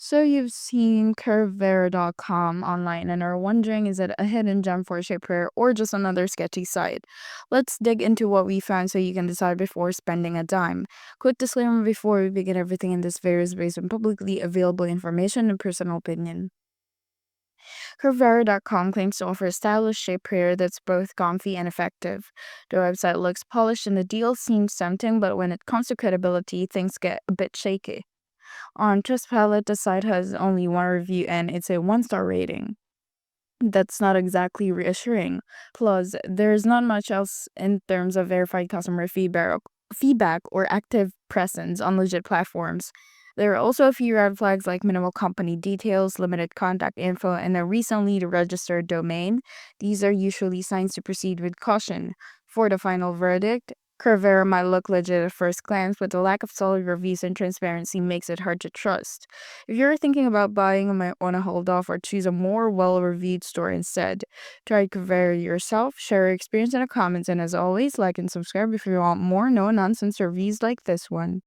So you've seen Curvevera.com online and are wondering, is it a hidden gem for shapewear or just another sketchy site? Let's dig into what we found so you can decide before spending a dime. Quick disclaimer before we begin: everything in this video is based on publicly available information and personal opinion. Curvevera.com claims to offer a stylish shapewear that's both comfy and effective. The website looks polished and the deal seems tempting, but when it comes to credibility, things get a bit shaky. On Trustpilot, the site has only one review and it's a one-star rating. That's not exactly reassuring. Plus, there's not much else in terms of verified customer feedback or active presence on legit platforms. There are also a few red flags like minimal company details, limited contact info, and a recently registered domain. These are usually signs to proceed with caution. For the final verdict, Curvera might look legit at first glance, but the lack of solid reviews and transparency makes it hard to trust. If you're thinking about buying and might want to hold off or choose a more well-reviewed store instead, try Curvera yourself, share your experience in the comments, and as always, like and subscribe if you want more no-nonsense reviews like this one.